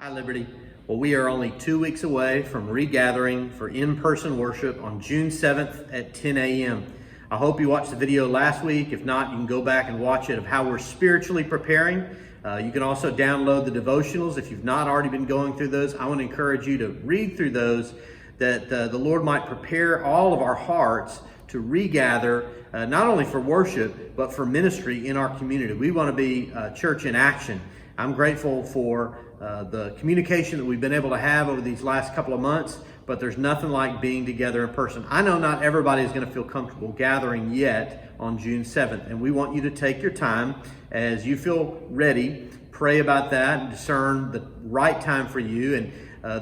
Hi, Liberty. Well, we are only 2 weeks away from regathering for in-person worship on June 7th at 10 a.m. I hope you watched the video last week. If not, you can go back and watch it of how we're spiritually preparing. You can also download the devotionals if you've not already been going through those. I want to encourage you to read through those, that the Lord might prepare all of our hearts to regather, not only for worship, but for ministry in our community. We want to be church in action. I'm grateful for the communication that we've been able to have over these last couple of months, but there's nothing like being together in person. I know not everybody is going to feel comfortable gathering yet on June 7th, and we want you to take your time as you feel ready. Pray about that and discern the right time for you. And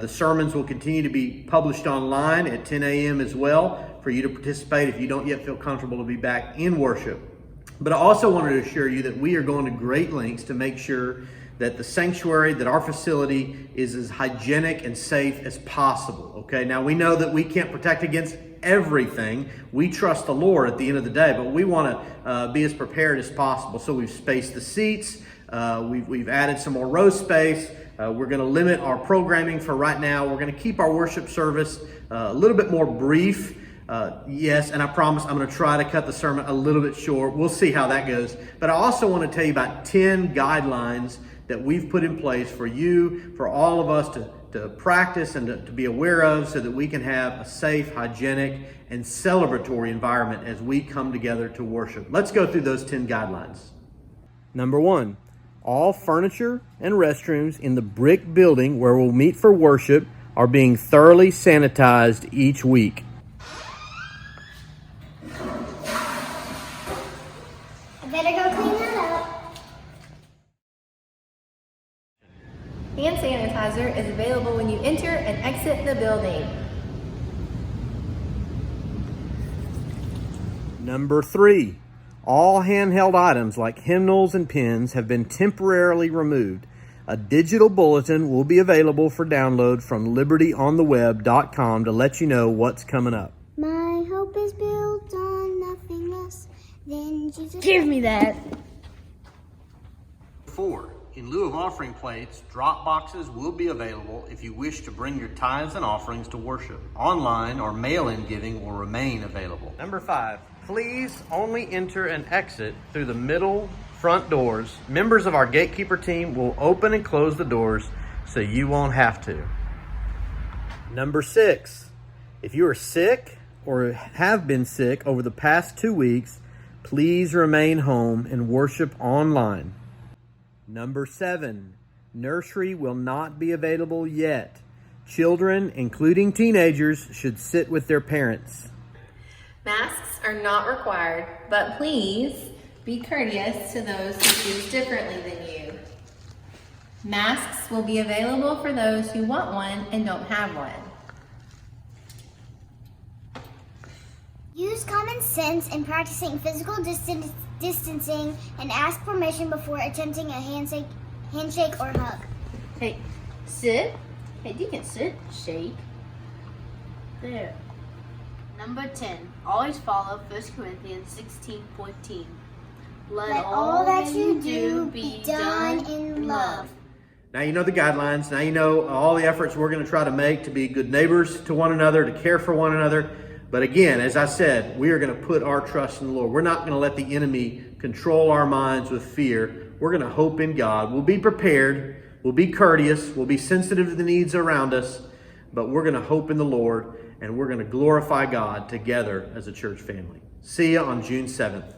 the sermons will continue to be published online at 10 a.m. as well for you to participate if you don't yet feel comfortable to be back in worship. But I also wanted to assure you that we are going to great lengths to make sure that the sanctuary, that our facility is as hygienic and safe as possible. Okay, now we know that we can't protect against everything. We trust the Lord at the end of the day, but we want to be as prepared as possible. So we've spaced the seats. We've added some more row space. We're going to limit our programming for right now. We're going to keep our worship service a little bit more brief. Yes, and I promise I'm going to try to cut the sermon a little bit short. We'll see how that goes. But I also want to tell you about 10 guidelines that we've put in place for you, for all of us to practice and to be aware of, so that we can have a safe, hygienic, and celebratory environment as we come together to worship. Let's go through those 10 guidelines. Number 1, all furniture and restrooms in the brick building where we'll meet for worship are being thoroughly sanitized each week. I better go clean that up. Hand sanitizer is available when you enter and exit the building. Number 3, all handheld items like hymnals and pens have been temporarily removed. A digital bulletin will be available for download from libertyontheweb.com to let you know what's coming up. My hope is built on nothing less than Jesus. Give me that. 4, in lieu of offering plates, drop boxes will be available if you wish to bring your tithes and offerings to worship. Online or mail-in giving will remain available. Number 5, please only enter and exit through the middle front doors. Members of our gatekeeper team will open and close the doors so you won't have to. Number 6, if you are sick or have been sick over the past 2 weeks, please remain home and worship online. Number 7, nursery will not be available yet. Children, including teenagers, should sit with their parents. Masks are not required, but please be courteous to those who choose differently than you. Masks will be available for those who want one and don't have one. Use common sense in practicing physical distancing and ask permission before attempting a handshake or hug. Hey, sit. Hey, Deacon, sit. Shake. There. Number 10, always follow 1 Corinthians 16:14. Let all that you do be done in love. Now you know the guidelines. Now you know all the efforts we're going to try to make to be good neighbors to one another, to care for one another. But again, as I said, we are going to put our trust in the Lord. We're not going to let the enemy control our minds with fear. We're going to hope in God. We'll be prepared. We'll be courteous. We'll be sensitive to the needs around us. But we're going to hope in the Lord, and we're going to glorify God together as a church family. See you on June 7th.